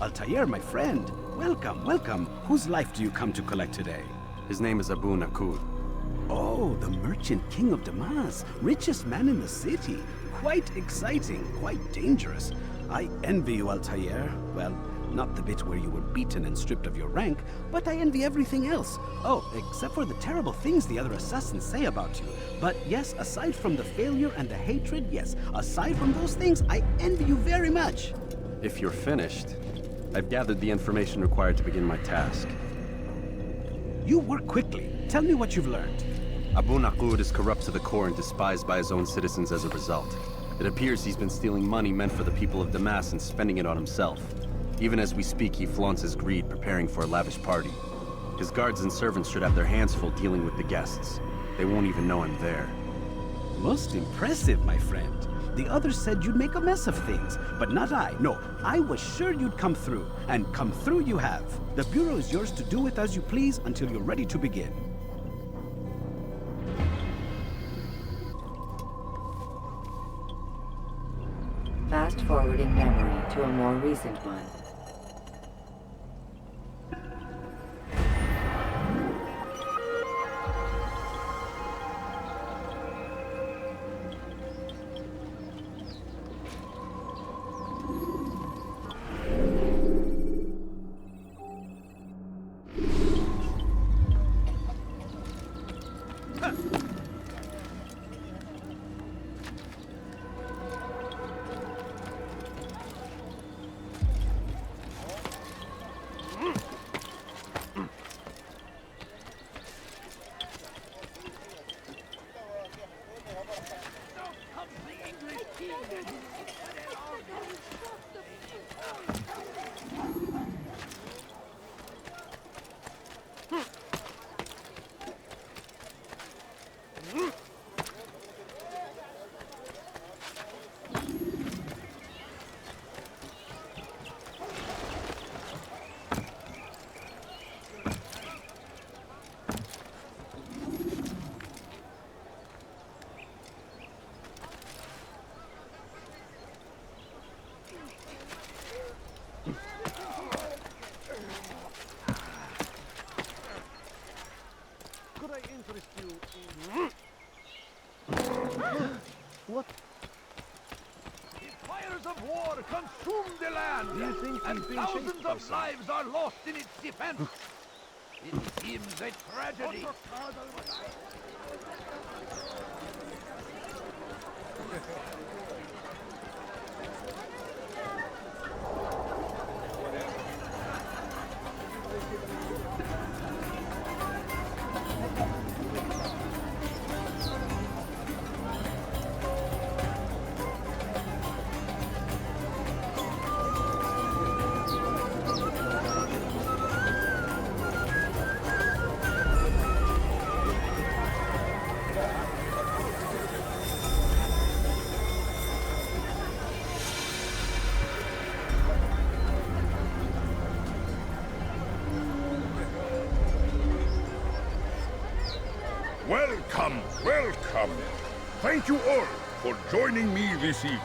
Altair, my friend. Welcome, welcome. Whose life do you come to collect today? His name is Abu Nakud. Oh, the merchant king of Damas. Richest man in the city. Quite exciting, quite dangerous. I envy you, Altair. Well, not the bit where you were beaten and stripped of your rank, but I envy everything else. Oh, except for the terrible things the other assassins say about you. But yes, aside from the failure and the hatred, yes, aside from those things, I envy you very much. If you're finished, I've gathered the information required to begin my task. You work quickly. Tell me what you've learned. Abu Nakud is corrupt to the core and despised by his own citizens as a result. It appears he's been stealing money meant for the people of Damas and spending it on himself. Even as we speak, he flaunts his greed, preparing for a lavish party. His guards and servants should have their hands full dealing with the guests. They won't even know I'm there. Most impressive, my friend. The others said you'd make a mess of things, but not I. No, I was sure you'd come through, and come through you have. The Bureau is yours to do with as you please until you're ready to begin. Fast forwarding memory to a more recent one. What? The fires of war consume the land, and thousands of lives are lost in its defense. It seems a tragedy. Welcome, welcome. Thank you all for joining me this evening.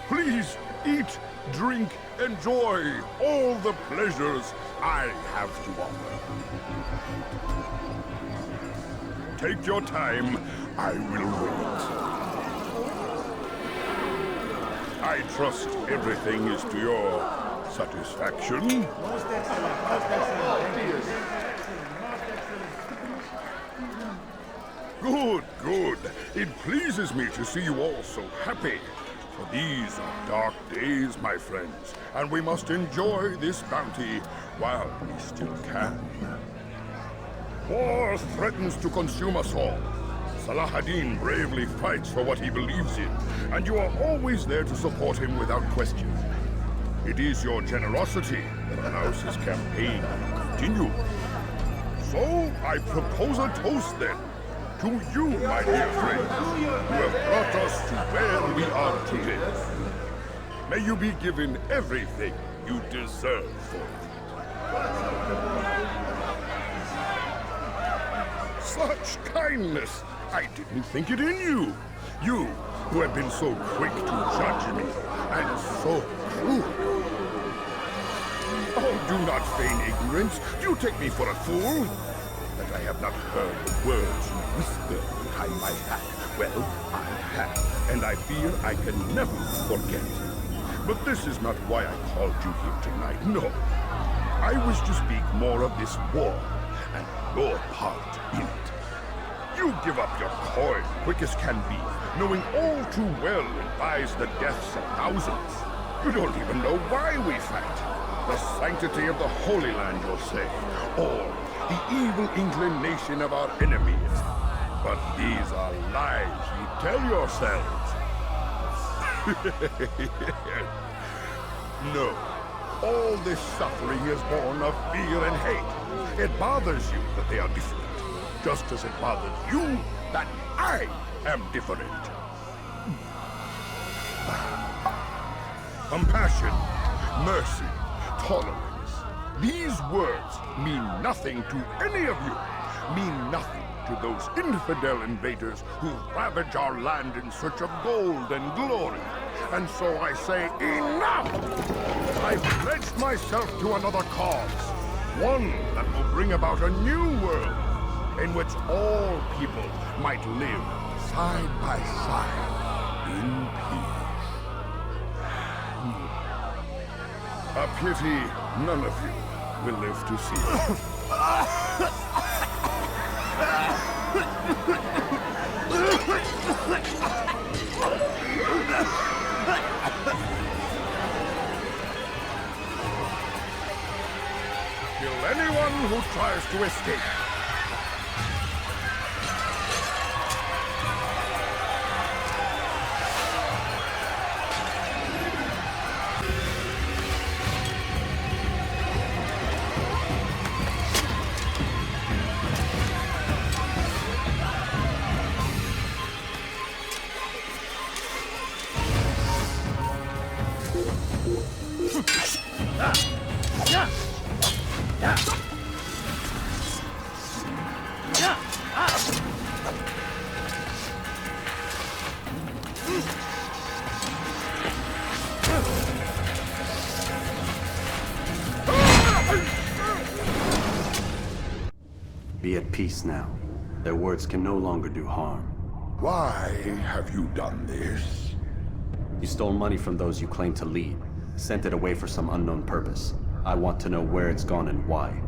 Please eat, drink, enjoy all the pleasures I have to offer. Take your time, I will wait. I trust everything is to your satisfaction. Most excellent. Most excellent. Thank you. Good, good. It pleases me to see you all so happy. For these are dark days, my friends, and we must enjoy this bounty while we still can. War threatens to consume us all. Salah ad-Din bravely fights for what he believes in, and you are always there to support him without question. It is your generosity that allows his campaign to continue. So, I propose a toast then. To you, my dear friends, who have brought us to where we are today. May you be given everything you deserve for it. Such kindness! I didn't think it in you. You, who have been so quick to judge me, and so cruel. Oh, do not feign ignorance. Do you take me for a fool? That I have not heard the words you whisper behind my back. Well, I have, and I fear I can never forget. But this is not why I called you here tonight, no. I wish to speak more of this war, and your part in it. You give up your coin quick as can be, knowing all too well it buys the deaths of thousands. You don't even know why we fight. The sanctity of the Holy Land, you'll say, or the evil inclination of our enemies. But these are lies you tell yourselves. No, all this suffering is born of fear and hate. It bothers you that they are different, just as it bothers you that I am different. Compassion, mercy, tolerance. These words mean nothing to any of you. Mean nothing to those infidel invaders who ravage our land in search of gold and glory. And so I say, enough! I've pledged myself to another cause. One that will bring about a new world in which all people might live side by side in peace. A pity none of you will live to see it. Kill anyone who tries to escape. Be at peace now. Their words can no longer do harm. Why have you done this? You stole money from those you claim to lead, sent it away for some unknown purpose. I want to know where it's gone and why.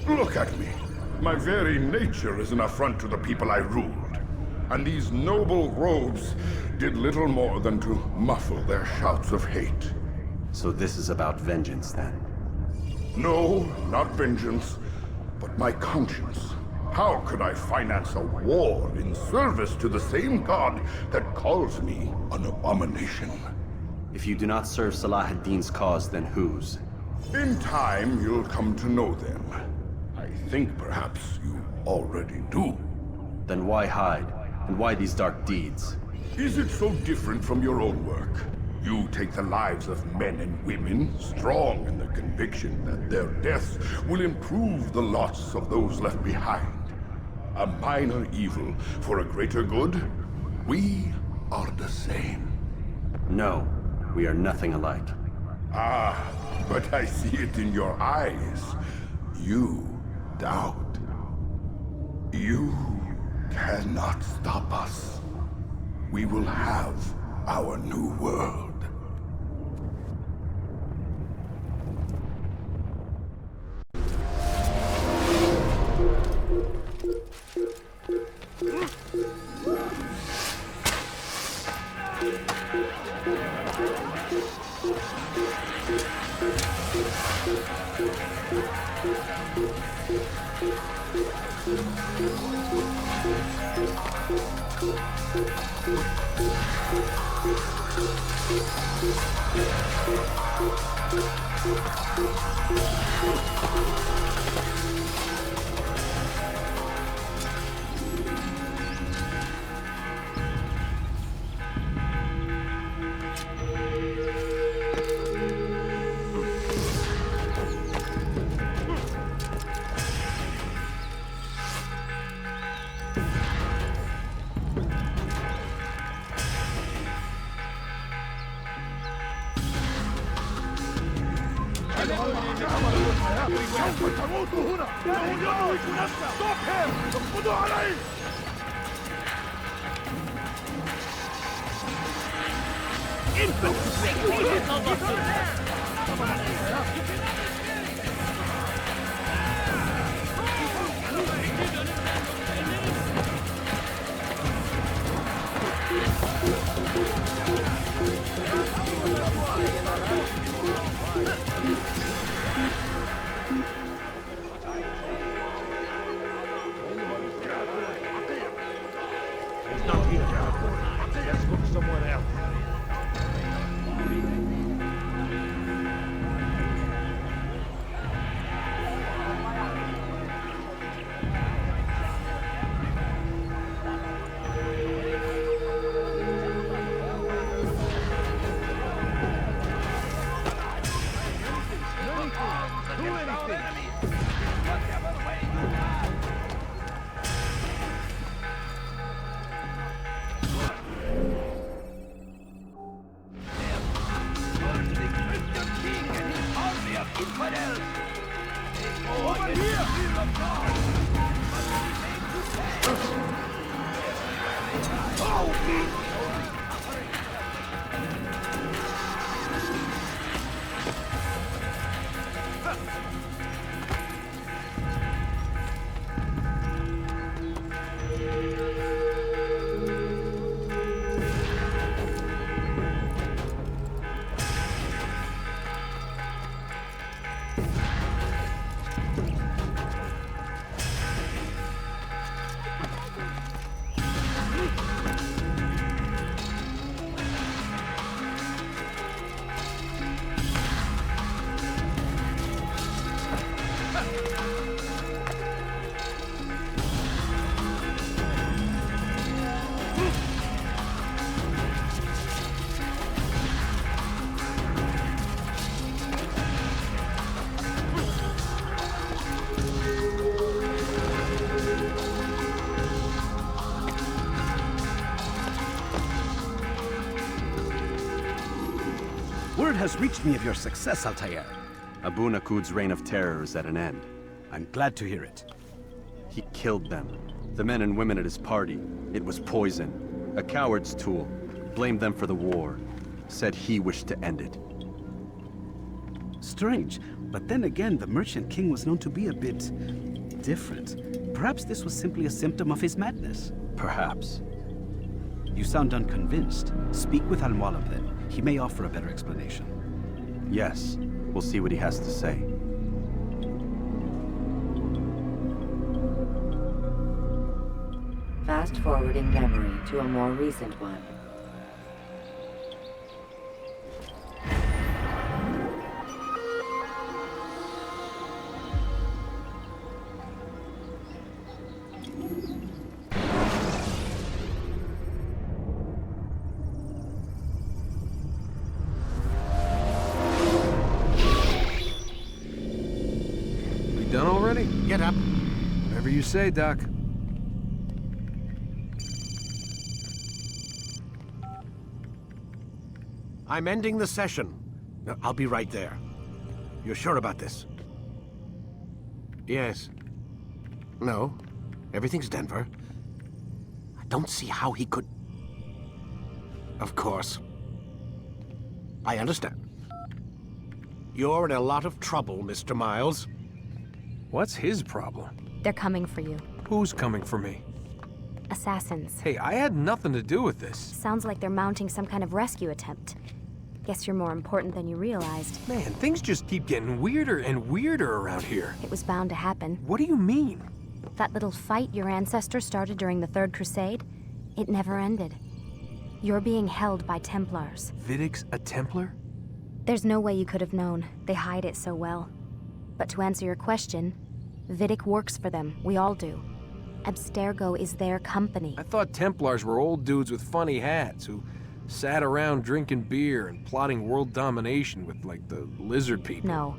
Look at me. My very nature is an affront to the people I ruled. And these noble robes did little more than to muffle their shouts of hate. So this is about vengeance, then? No, not vengeance, but my conscience. How could I finance a war in service to the same god that calls me an abomination? If you do not serve Salah ad-Din's cause, then whose? In time, you'll come to know them. I think perhaps you already do. Then why hide? And why these dark deeds? Is it so different from your own work? You take the lives of men and women, strong in the conviction that their deaths will improve the lots of those left behind. A minor evil for a greater good? We are the same. No, we are nothing alike. Ah, but I see it in your eyes. You doubt. You cannot stop us. We will have our new world. سوف تموت هنا. إنه يموت نفسه. Stop him. اقبضوا عليه. He's not here. Let's look somewhere else. Word has reached me of your success, Altair. Abu Nakud's reign of terror is at an end. I'm glad to hear it. He killed them. The men and women at his party. It was poison. A coward's tool. Blamed them for the war. Said he wished to end it. Strange, but then again, the Merchant King was known to be a bit different. Perhaps this was simply a symptom of his madness. Perhaps. You sound unconvinced. Speak with Al-Mualim then. He may offer a better explanation. Yes. We'll see what he has to say. Fast-forwarding memory to a more recent one. Done already? Get up. Whatever you say, Doc. I'm ending the session. I'll be right there. You're sure about this? Yes. No. Everything's Denver. I don't see how he could... Of course. I understand. You're in a lot of trouble, Mr. Miles. What's his problem? They're coming for you. Who's coming for me? Assassins. Hey, I had nothing to do with this. Sounds like they're mounting some kind of rescue attempt. Guess you're more important than you realized. Man, things just keep getting weirder and weirder around here. It was bound to happen. What do you mean? That little fight your ancestors started during the Third Crusade, it never ended. You're being held by Templars. Vidic's a Templar? There's no way you could have known. They hide it so well. But to answer your question, Vidic works for them. We all do. Abstergo is their company. I thought Templars were old dudes with funny hats who sat around drinking beer and plotting world domination with, like, the lizard people. No,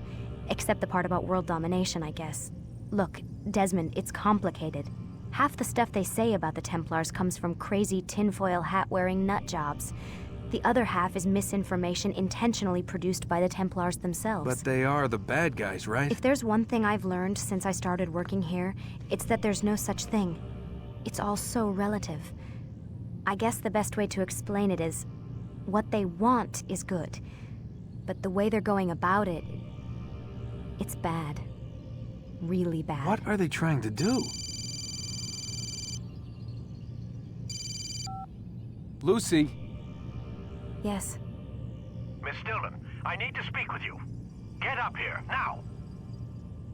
except the part about world domination, I guess. Look, Desmond, it's complicated. Half the stuff they say about the Templars comes from crazy tinfoil hat-wearing nut jobs. The other half is misinformation intentionally produced by the Templars themselves. But they are the bad guys, right? If there's one thing I've learned since I started working here, it's that there's no such thing. It's all so relative. I guess the best way to explain it is, what they want is good. But the way they're going about it, it's bad. Really bad. What are they trying to do? Lucy? Yes. Miss Stillman, I need to speak with you. Get up here, now!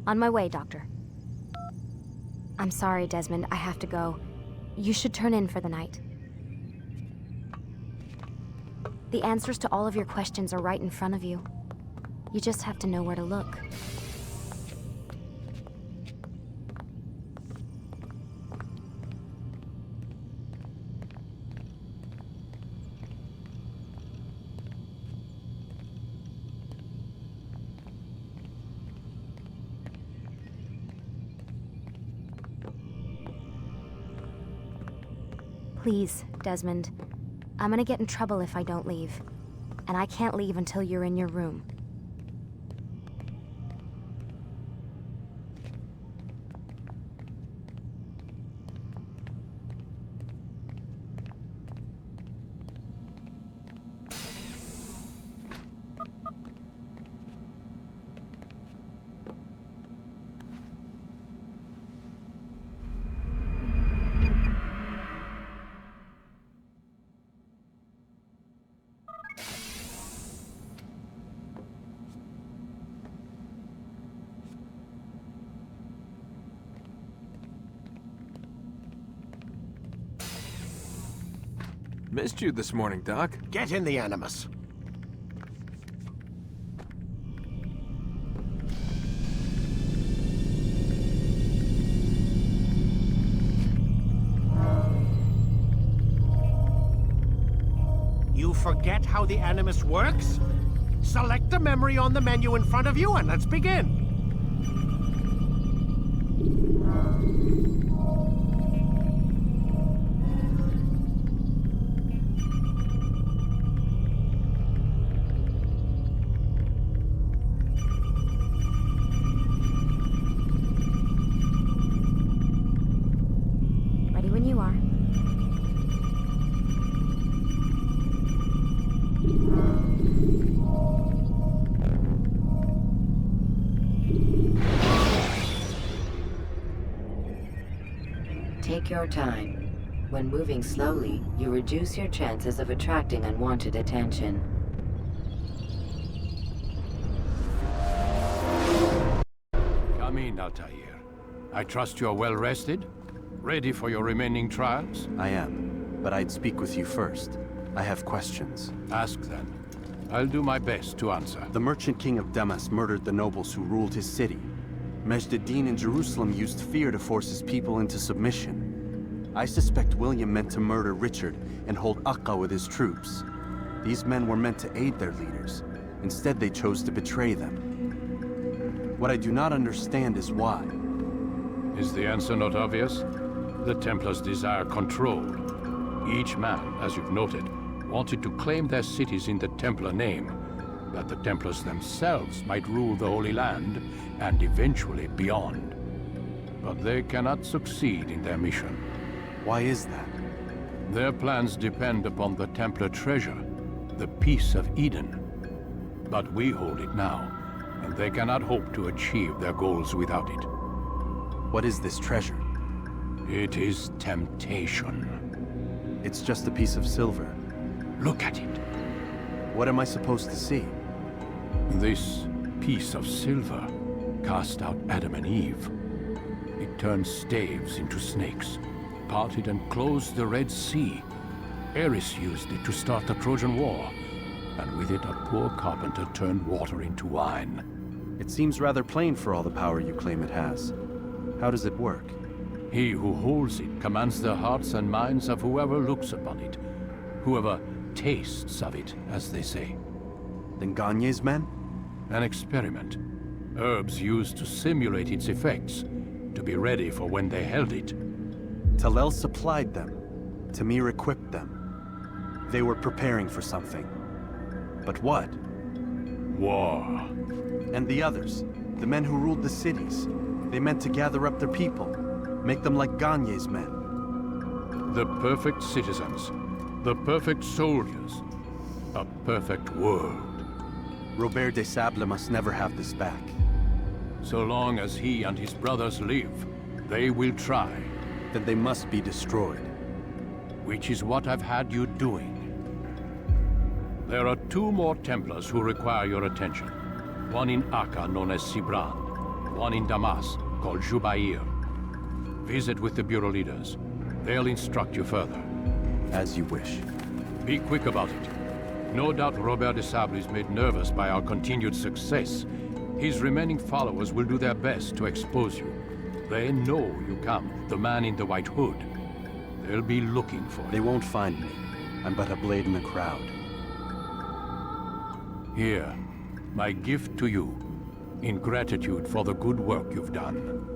On my way, Doctor. I'm sorry, Desmond. I have to go. You should turn in for the night. The answers to all of your questions are right in front of you. You just have to know where to look. Please, Desmond. I'm gonna get in trouble if I don't leave. And I can't leave until you're in your room. Missed you this morning, Doc. Get in the Animus. You forget how the Animus works? Select the memory on the menu in front of you and let's begin. Ready when you are. Take your time. When moving slowly, you reduce your chances of attracting unwanted attention. Come in, Altair. I trust you're well rested? Ready for your remaining trials? I am, but I'd speak with you first. I have questions. Ask then. I'll do my best to answer. The merchant king of Damas murdered the nobles who ruled his city. Majd-ad-Din in Jerusalem used fear to force his people into submission. I suspect William meant to murder Richard and hold Akka with his troops. These men were meant to aid their leaders. Instead, they chose to betray them. What I do not understand is why. Is the answer not obvious? The Templars desire control. Each man, as you've noted, wanted to claim their cities in the Templar name, that the Templars themselves might rule the Holy Land, and eventually beyond. But they cannot succeed in their mission. Why is that? Their plans depend upon the Templar treasure, the Peace of Eden. But we hold it now, and they cannot hope to achieve their goals without it. What is this treasure? It is temptation. It's just a piece of silver. Look at it. What am I supposed to see? This piece of silver cast out Adam and Eve. It turned staves into snakes, parted and closed the Red Sea. Ares used it to start the Trojan War, and with it a poor carpenter turned water into wine. It seems rather plain for all the power you claim it has. How does it work? He who holds it commands the hearts and minds of whoever looks upon it, whoever tastes of it, as they say. Then Gagne's men? An experiment. Herbs used to simulate its effects, to be ready for when they held it. Talel supplied them. Tamir equipped them. They were preparing for something. But what? War. And the others, the men who ruled the cities, they meant to gather up their people, make them like Gagne's men. The perfect citizens, the perfect soldiers, a perfect world. Robert de Sable must never have this back. So long as he and his brothers live, they will try. Then they must be destroyed. Which is what I've had you doing. There are 2 more Templars who require your attention. One in Acre known as Sibran, one in Damas called Jubair. Visit with the Bureau leaders. They'll instruct you further. As you wish. Be quick about it. No doubt Robert de Sable is made nervous by our continued success. His remaining followers will do their best to expose you. They know you come, the man in the white hood. They'll be looking for you. They won't find me. I'm but a blade in the crowd. Here, my gift to you, in gratitude for the good work you've done.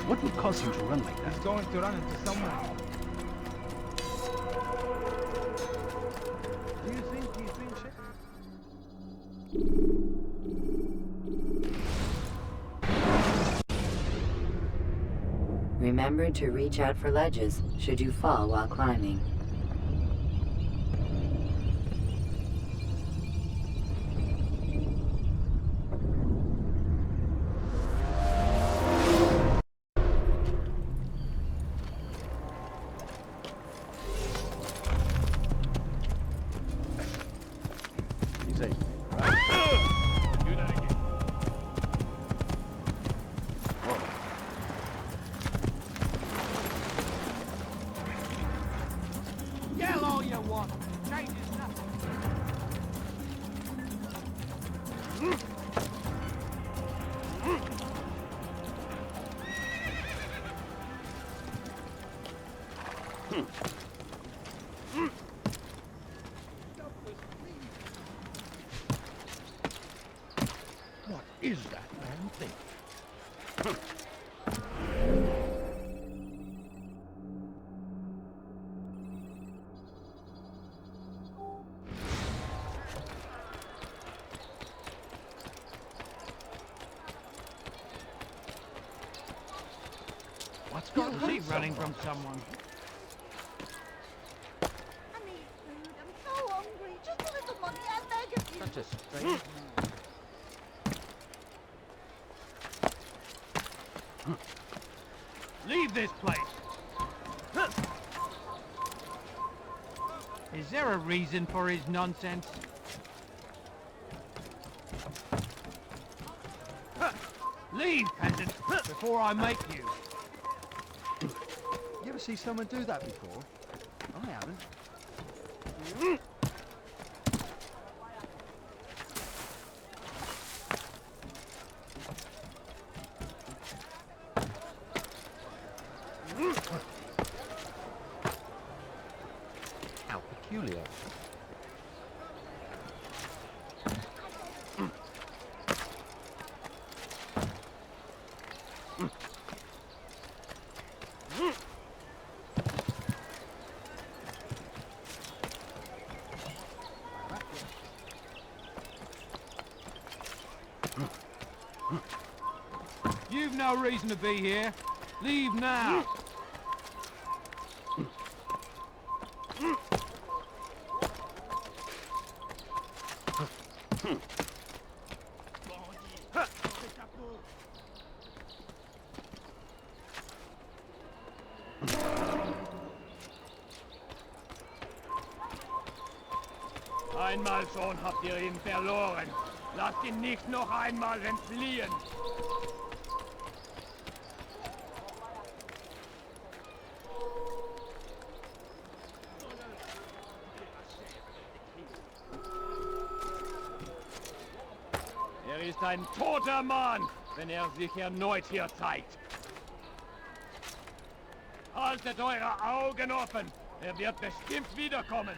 What would cause him to run like that? He's going to run into someone. Do you think he's being shit? Remember to reach out for ledges should you fall while climbing. Yell all you want. Changes nothing. What is that man think? What's going on? Is he running from someone? I need food. I'm so hungry. Just a little money, I beg of you. Such a strange man. Leave this place! Is there a reason for his nonsense? Leave, peasant, before I make you. You ever see someone do that before? I haven't. How peculiar. You've no reason to be here. Leave now. Einmal schon habt ihr ihn verloren. Lasst ihn nicht noch einmal entfliehen. ist ein toter Mann, wenn er sich erneut hier zeigt. Haltet eure Augen offen. Er wird bestimmt wiederkommen.